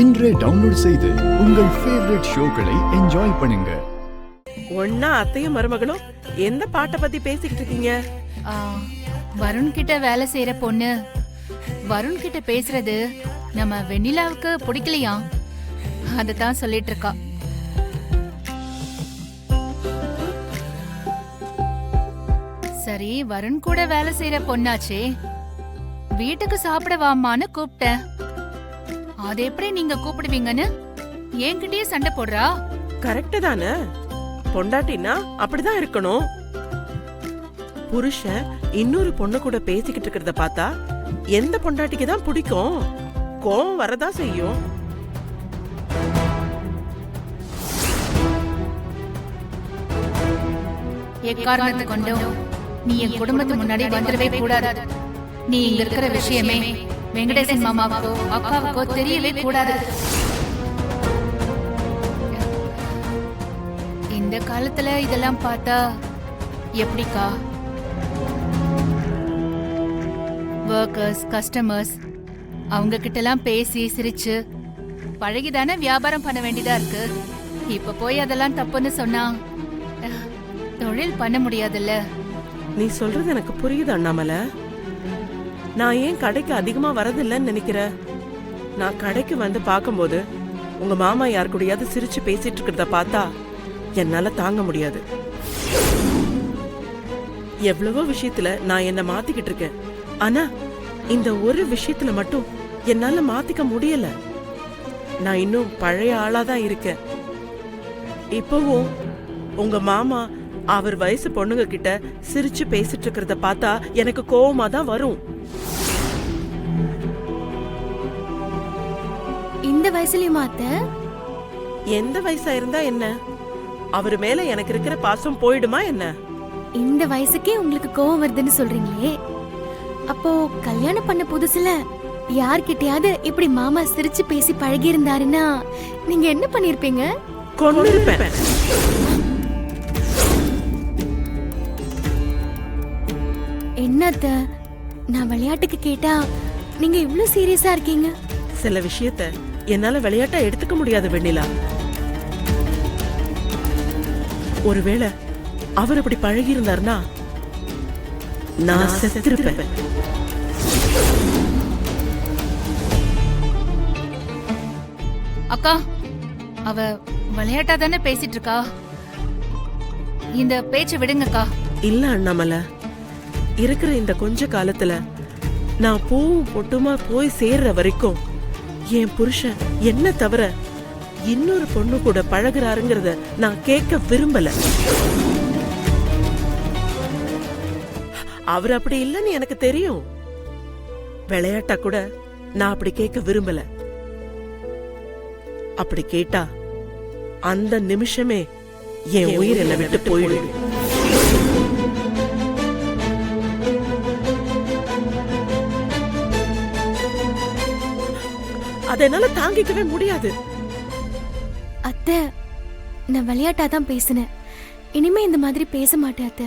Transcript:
இன்றே டவுன்லோட் செய்து உங்கள் ஃபேவரட் ஷோக்களை என்ஜாய் பண்ணுங்க. ஒன்னா அத்தையும் மருமகளும் எந்த பாட்டை பத்தி பேசிக்கிட்டு இருக்கீங்க? வருண் கிட்ட வேலை செய்யற பொண்ணு வருண் கிட்ட பேசுறது நம்ம வெண்ணிலாவுக்கு பிடிக்கலையா, அததான் சொல்லிட்டு இருக்கா. சரி, வருண் கூட வேலை செய்யற பொண்ணாச்சே, வீட்டுக்கு சாப்பிட வாமான்னு கூப்பிட்டேன். அது எப்படி நீங்க கூப்பிடுவீங்கன்னு என்கிட்டயே சண்டை போடுறா. கரெக்ட் தானே, பொண்டாட்டினா அப்படிதான் இருக்கணும். புருஷன் இன்னொரு பொண்ணு கூட பேசிக்கிட்டு இருக்கிறத பார்த்தா எந்த பொண்டாட்டிக்கு தான் பிடிக்கும்? கோவம் வரதா செய்யும். எக்காரணத்தை கொண்டும் நீ என் குடும்பத்து முன்னாடி வந்துடவே கூடாது. நீ இங்க இருக்கிற விஷயமே வெங்கடேசன் மாமாவுக்கோ அக்காவுக்கோ தெரியவே கூடாது. இந்த காலத்துல இதெல்லாம் பார்த்தா எப்படிக்கா? ஒர்க்கர்ஸ், கஸ்டமர்ஸ் அவங்க கிட்ட எல்லாம் பேசி சிரிச்சு பழகிதானே வியாபாரம் பண்ண வேண்டியதா இருக்கு. இப்ப போய் அதெல்லாம் தப்புன்னு சொன்னா தொழில் பண்ண முடியாதுல்ல. நீ சொல்றது எனக்கு புரியுது அண்ணாமலை. நான் ஏன் கடைக்கு அதிகமா வரதில்லைன்னு நினைக்கிற? நான் கடைக்கு வந்து பார்க்கும்போது உங்க மாமா யார் கூடயாவது சிரிச்சு பேசிட்டு இருக்கிறத பார்த்தா என்னால தாங்க முடியாது. எவ்வளவோ விஷயத்துல நான் என்ன மாத்திக்கிட்டு இருக்கேன். ஆனா இந்த ஒரு விஷயத்துல மட்டும் என்னால மாத்திக்க முடியல. நான் இன்னும் பழைய ஆளாதான் இருக்கேன். இப்பவும் உங்க மாமா அவர் வயசு பொண்ணுங்க கிட்ட சிரிச்சு பேசிட்டு இருக்கிறத பார்த்தா எனக்கு கோவமா தான் வரும். இந்த வயசுலயும் மாத்த? எந்த வயசா இருந்தா என்ன? அவரு மேல எனக்கு இருக்கிற பாசம் போயிடுமா என்ன? இந்த வயசுக்கே உங்களுக்கு கோவம் வருதுன்னு சொல்றீங்களே, அப்போ கல்யாணம் பண்ண புதுசுல யார்கிட்டயாவது இப்படி மாமா சிரிச்சு பேசி பழகி இருந்தாருன்னா நீங்க என்ன பண்ணிருப்பீங்க? கொன்னிருப்பேன். என்னத்த, நான் விளையாட்டுக்கு கேட்டா நீங்க இவ்ளோ சீரியஸா இருக்கீங்க? சில விஷயத்த என்னால விளையாட்டா எடுத்துக்க முடியாது வெண்ணிலா. ஒருவேளை அவர் அப்படி பழகி இருந்தாருன்னா நான் செத்துருப்பேன். அக்கா, அவ விளையாட்டா தானே பேசிட்டு இருக்கா, இந்த பேச்சை விடுங்கக்கா. இல்ல அண்ணாமலை, இருக்கிற இந்த கொஞ்ச காலத்துல நான் பூவும் பொட்டுமா போய் சேர்ற வரைக்கும் என் புருஷன் என்ன தவிர இன்னொரு பொண்ணு கூட பழகுறாருங்கிறத நான் கேட்க விரும்பல. அவர் அப்படி இல்லைன்னு எனக்கு தெரியும். விளையாட்டா கூட நான் அப்படி கேட்க விரும்பல. அப்படி கேட்டா அந்த நிமிஷமே என் உயிர் என்னை விட்டு போயிடும். அதனால தாங்கிக்கவே முடியாது. அத்தை, நான் விளையாட்டா தான் பேசினேன். இனிமே இந்த மாதிரி பேச மாட்டேன் அத்தை.